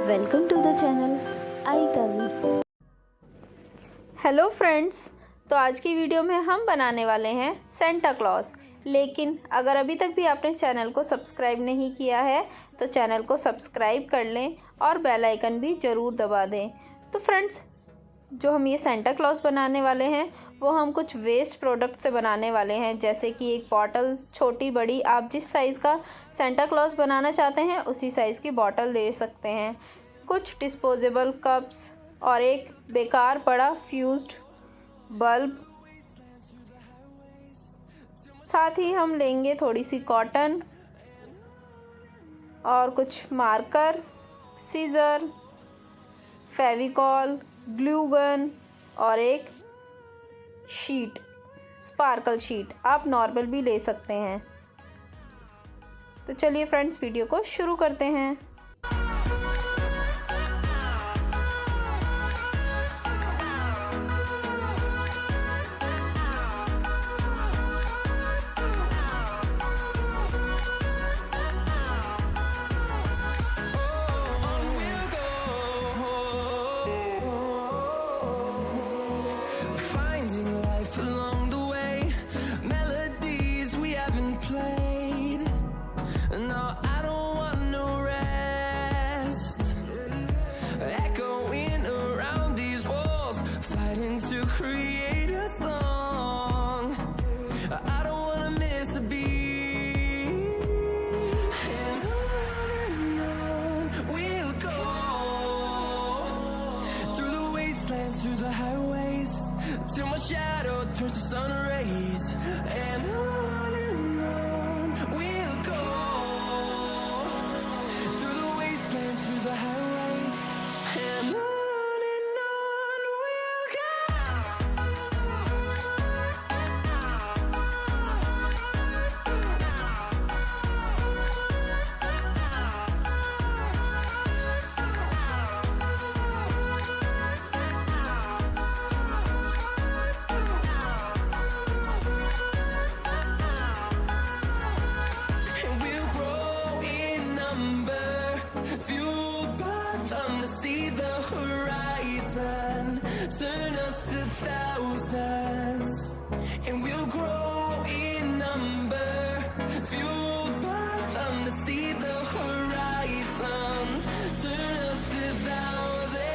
Welcome to the channel I Tawi. Hello friends, तो आज की वीडियो में हम बनाने वाले हैं सेंटा क्लॉज। लेकिन अगर अभी तक भी आपने चैनल को सब्सक्राइब नहीं किया है तो चैनल को सब्सक्राइब कर लें और बेल आइकन भी ज़रूर दबा दें। तो फ्रेंड्स, जो हम ये सेंटा क्लॉज बनाने वाले हैं वो हम कुछ वेस्ट प्रोडक्ट से बनाने वाले हैं, जैसे कि एक बॉटल, छोटी बड़ी, आप जिस साइज़ का सेंटा क्लॉज बनाना चाहते हैं उसी साइज़ की बॉटल ले सकते हैं, कुछ डिस्पोजेबल कप्स और एक बेकार पड़ा फ्यूज्ड बल्ब। साथ ही हम लेंगे थोड़ी सी कॉटन और कुछ marker, scissor, Fevicol, glue gun और एक शीट, स्पार्कल शीट। आप नॉर्मल भी ले सकते हैं। तो चलिए फ्रेंड्स, वीडियो को शुरू करते हैं। Create a song. I don't wanna miss a beat. And on we'll go through the wastelands, through the highways, till my shadow turns to sun rays. And on we'll go through the wastelands, through the highways, and on. Turn us to thousands, and we'll grow in number, fueled by them to see the horizon. Turn us to thousands,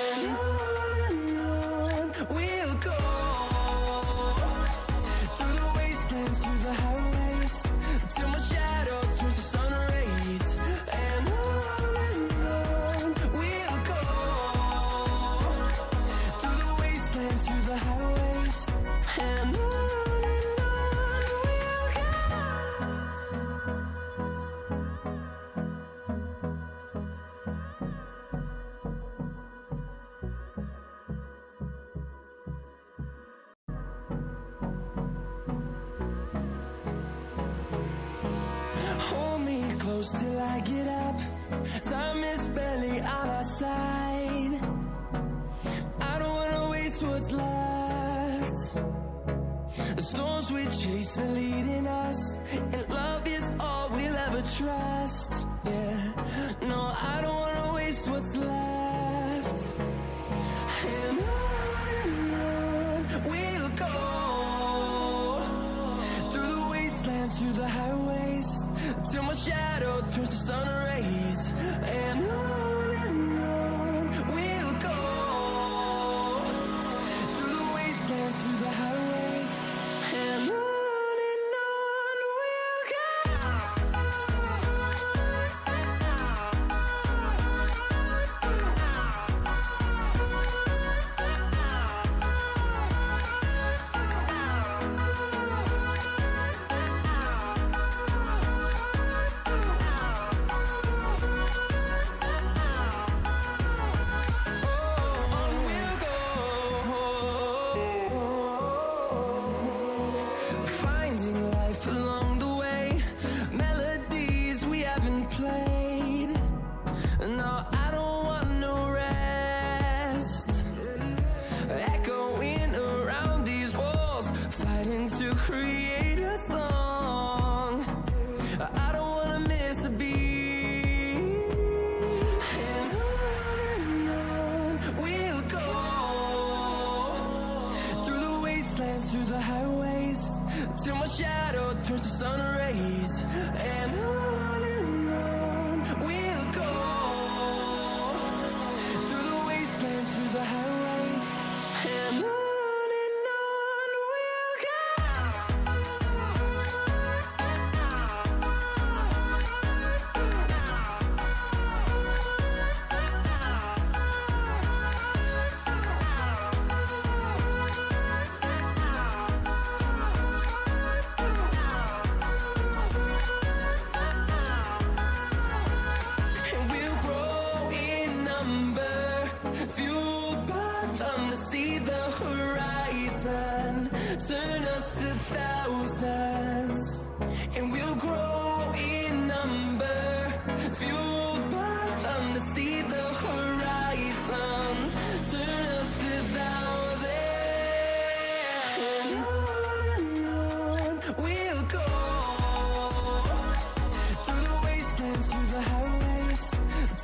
and on we'll go through the wastelands, through the highways, till my shadow turns to sun rays. And on we'll go through the highways, and on we'll go. Hold me close till I get up. Time is barely on our side. I don't wanna waste what's left. The storms we chase are leading us, and love is all we'll ever trust. Yeah, no, I don't wanna waste what's left. And on we'll go through the wastelands, through the highways, till my shadow turns to sun rays. And on we'll go through the wastelands, through the highways, and on we'll go.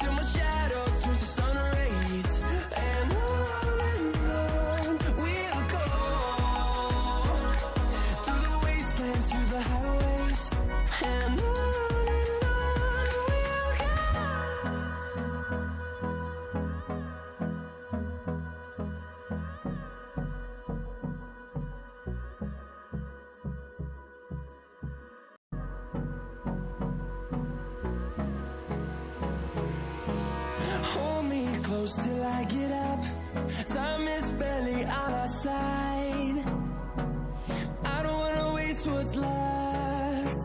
till my shadow turns to sun rays. And on we'll go, through the wastelands, through the highways. And on we'll go. Hold me close till I get up. Time is barely on our side. I don't wanna waste what's left.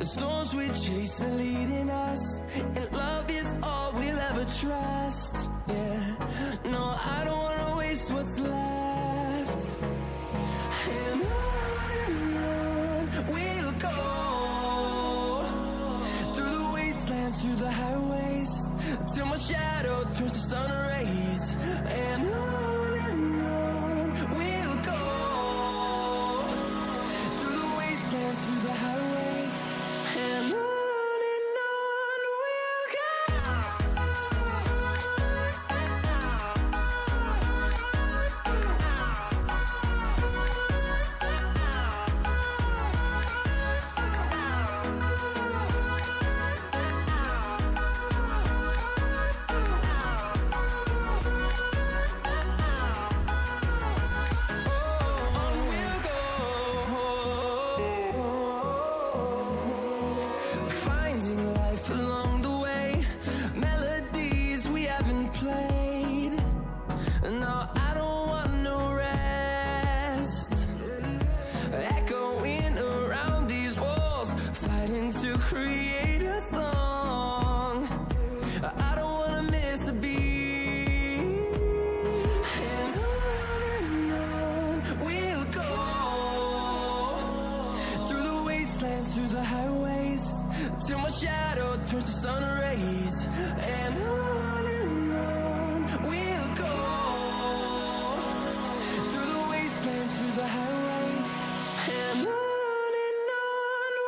The storms we chase are leading us, and love is all we'll ever trust. Yeah, no, I don't wanna waste what's left. And on we'll go, through the wastelands, through the highways, till my shadow turns to sun rays. And on we'll go, through the wastelands, through the highways. And on we'll go. Finding life along the way, melodies we haven't played. No, I don't want no rest. Echoing around these walls, fighting to create a song. I don't wanna miss a beat. And on we'll go, through the wastelands, through the highways, till my shadow turns to sun rays. And on we'll go, through the wastelands, through the highways. And on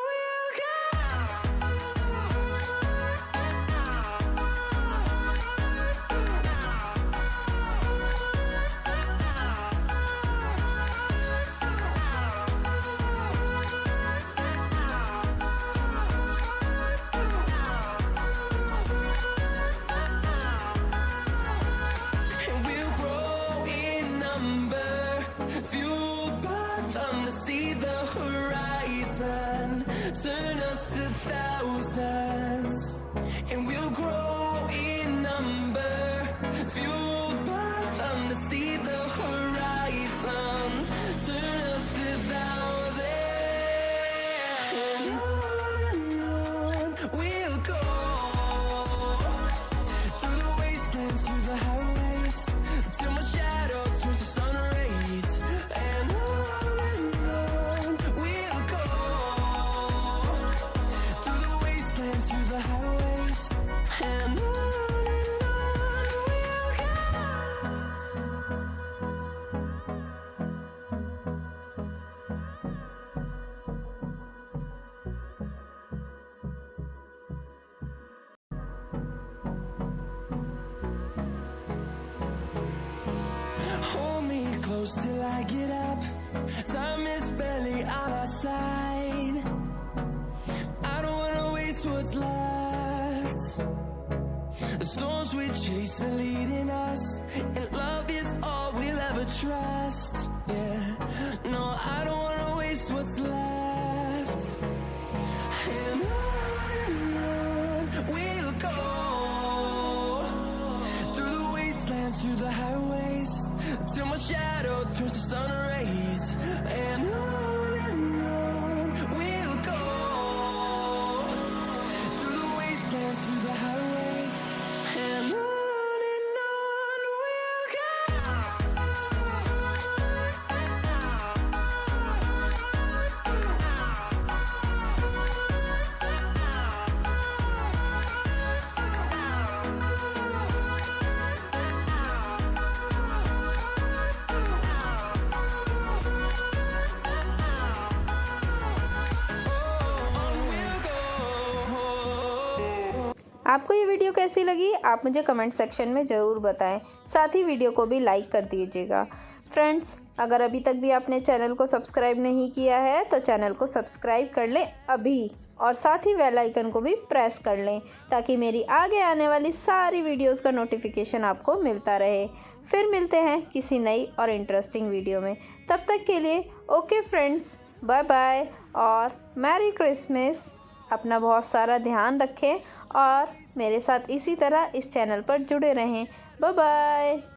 we'll go. And we'll grow in number, fueled by them to see the horizon, turn us to thousands. And we'll grow in number, fueled by them to see the horizon, turn us to thousands. And on we'll go, through the wastelands, through the highways, till my shadow turns to sun rays. And on we'll go, through the wastelands, through the highways. And on we'll go. Hold me close till I get up. Time is barely on our side. I don't wanna waste what's left. The storms we chase are leading us, and love is all we'll ever trust. Yeah, no, I don't wanna waste what's left. And on we'll go, through the wastelands, through the highways, till my shadow turns to sun rays. And on we'll go, through the wastelands, through the highways. And on we'll go. आपको ये video कैसी लगी आप मुझे comment section में ज़रूर बताएं। साथ ही वीडियो को भी लाइक कर दीजिएगा। फ्रेंड्स, अगर अभी तक भी आपने चैनल को सब्सक्राइब नहीं किया है तो चैनल को सब्सक्राइब कर लें अभी, और साथ ही बेल आइकन को भी प्रेस कर लें ताकि मेरी आगे आने वाली सारी वीडियोस का नोटिफिकेशन आपको मिलता रहे। फिर मिलते हैं किसी नई और इंटरेस्टिंग वीडियो में। तब तक के लिए ओके फ्रेंड्स, बाय बाय और मैरी क्रिसमस। अपना बहुत सारा ध्यान रखें और मेरे साथ इसी तरह इस चैनल पर जुड़े रहें। Bye bye.